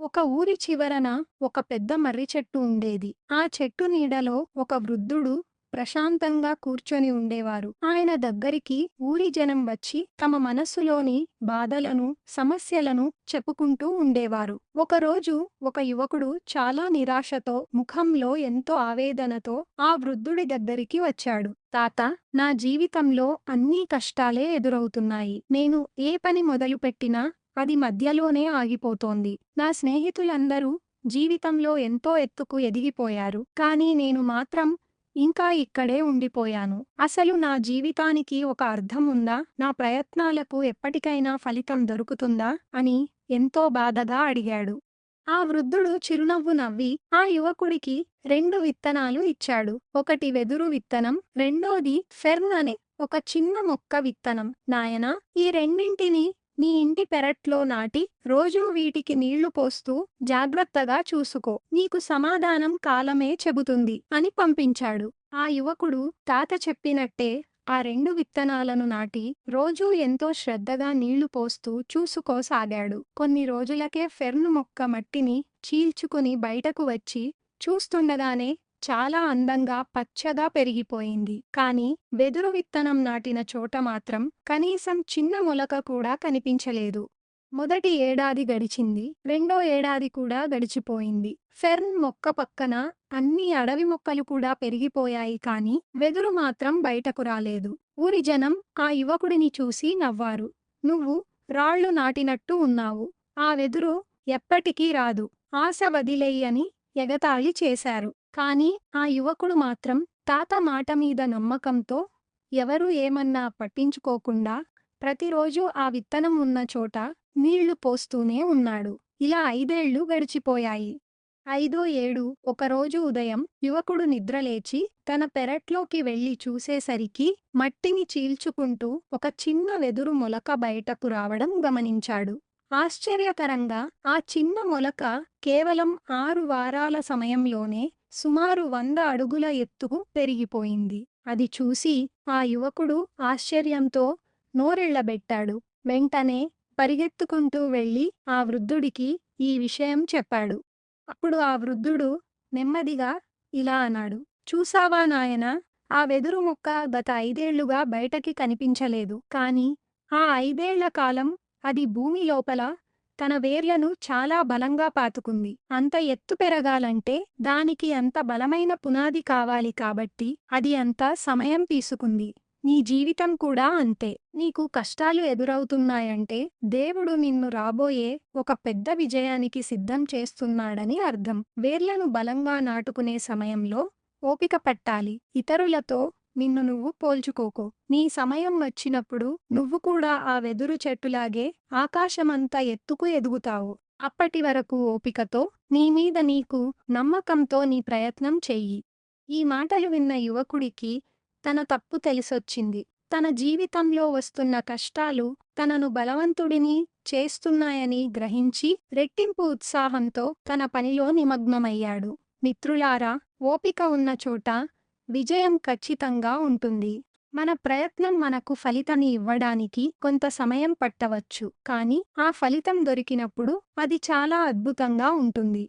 ఒక ఊరి చివరన ఒక పెద్ద మర్రి చెట్టు ఉండేది. ఆ చెట్టు నీడలో ఒక వృద్ధుడు ప్రశాంతంగా కూర్చొని ఉండేవారు. ఆయన దగ్గరికి ఊరి జనం వచ్చి తమ మనస్సులోని బాధలను, సమస్యలను చెప్పుకుంటూ ఉండేవారు. ఒకరోజు ఒక యువకుడు చాలా నిరాశతో, ముఖంలో ఎంతో ఆవేదనతో ఆ వృద్ధుడి దగ్గరికి వచ్చాడు. తాత, నా జీవితంలో అన్నీ కష్టాలే ఎదురవుతున్నాయి. నేను ఏ పని మొదలుపెట్టినా అది మధ్యలోనే ఆగిపోతోంది. నా స్నేహితులందరూ జీవితంలో ఎంతో ఎత్తుకు ఎదిగిపోయారు. కానీ నేను మాత్రం ఇంకా ఇక్కడే ఉండిపోయాను. అసలు నా జీవితానికి ఒక అర్థం ఉందా? నా ప్రయత్నాలకు ఎప్పటికైనా ఫలితం దొరుకుతుందా? అని ఎంతో బాధగా అడిగాడు. ఆ వృద్ధుడు చిరునవ్వు నవ్వి ఆ యువకుడికి 2 విత్తనాలు ఇచ్చాడు. ఒకటి వెదురు విత్తనం, రెండోది ఫెర్న్ అనే ఒక చిన్న మొక్క విత్తనం. నాయనా, ఈ రెండింటిని నీ ఇంటి పెరట్లో నాటి రోజూ వీటికి నీళ్లు పోస్తూ జాగ్రత్తగా చూసుకో. నీకు సమాధానం కాలమే చెబుతుంది అని పంపించాడు. ఆ యువకుడు తాత చెప్పినట్టే ఆ 2 విత్తనాలను నాటి రోజూ ఎంతో శ్రద్ధగా నీళ్లు పోస్తూ చూసుకోసాగాడు. కొన్ని రోజులకే ఫెర్న్ మొక్క మట్టిని చీల్చుకుని బయటకు వచ్చి చూస్తుండగానే చాలా అందంగా పచ్చగా పెరిగిపోయింది. కానీ వెదురు విత్తనం నాటిన చోట మాత్రం కనీసం చిన్న మొలక కూడా కనిపించలేదు. మొదటి ఏడాది గడిచింది. రెండో ఏడాది కూడా గడిచిపోయింది. ఫెర్న్ మొక్క పక్కన అన్ని అడవి మొక్కలు కూడా పెరిగిపోయాయి, కానీ వెదురు మాత్రం బయటకు రాలేదు. ఊరి జనం ఆ యువకుడిని చూసి నవ్వారు. నువ్వు రాళ్లు నాటినట్టు ఉన్నావు. ఆ వెదురు ఎప్పటికీ రాదు. ఆశ వదిలేయి అని ఎగతాళి చేశారు. కానీ ఆ యువకుడు మాత్రం తాత మాట మీద నమ్మకంతో ఎవరు ఏమన్నా పట్టించుకోకుండా ప్రతిరోజు ఆ విత్తనం ఉన్న చోట నీళ్లు పోస్తూనే ఉన్నాడు. ఇలా 5 ఏళ్లు గడిచిపోయాయి. 5వ ఏడు ఒకరోజు ఉదయం యువకుడు నిద్రలేచి తన పెరట్లోకి వెళ్లి చూసేసరికి మట్టిని చీల్చుకుంటూ ఒక చిన్న వెదురు మొలక బయటకు రావడం గమనించాడు. ఆశ్చర్యకరంగా ఆ చిన్న మొలక కేవలం 6 వారాల సమయంలోనే సుమారు 100 అడుగుల ఎత్తుకు పెరిగిపోయింది. అది చూసి ఆ యువకుడు ఆశ్చర్యంతో నోరెళ్లబెట్టాడు. వెంటనే పరిగెత్తుకుంటూ వెళ్లి ఆ వృద్ధుడికి ఈ విషయం చెప్పాడు. అప్పుడు ఆ వృద్ధుడు నెమ్మదిగా ఇలా అన్నాడు. చూసావా నాయనా, ఆ వెదురు మొక్క గత 5 ఏళ్లుగా బయటకి కనిపించలేదు. కానీ ఆ 5 ఏళ్ల కాలం అది భూమి లోపల తన వేర్లను చాలా బలంగా పాతుకుంది. అంత ఎత్తు పెరగాలంటే దానికి అంత బలమైన పునాది కావాలి, కాబట్టి అది అంత సమయం తీసుకుంది. నీ జీవితం కూడా అంతే. నీకు కష్టాలు ఎదురవుతున్నాయంటే దేవుడు నిన్ను రాబోయే ఒక పెద్ద విజయానికి సిద్ధం చేస్తున్నాడని అర్థం. వేర్లను బలంగా నాటుకునే సమయంలో ఓపిక పట్టాలి. ఇతరులతో నిన్ను నువ్వు పోల్చుకోకు. నీ సమయం వచ్చినప్పుడు నువ్వు కూడా ఆ వెదురు చెట్టులాగే ఆకాశమంత ఎత్తుకు ఎదుగుతావు. అప్పటి వరకు ఓపికతో, నీ మీద నీకు నమ్మకంతో నీ ప్రయత్నం చెయ్యి. ఈ మాటలు విన్న యువకుడికి తన తప్పు తెలిసొచ్చింది. తన జీవితంలో వస్తున్న కష్టాలు తనను బలవంతుడిని చేస్తున్నాయని గ్రహించి రెట్టింపు ఉత్సాహంతో తన పనిలో నిమగ్నమయ్యాడు. మిత్రులారా, ఓపిక ఉన్న చోట విజయం ఖచ్చితంగా ఉంటుంది. మన ప్రయత్నం మనకు ఫలితాన్ని ఇవ్వడానికి కొంత సమయం పట్టవచ్చు, కానీ ఆ ఫలితం దొరికినప్పుడు అది చాలా అద్భుతంగా ఉంటుంది.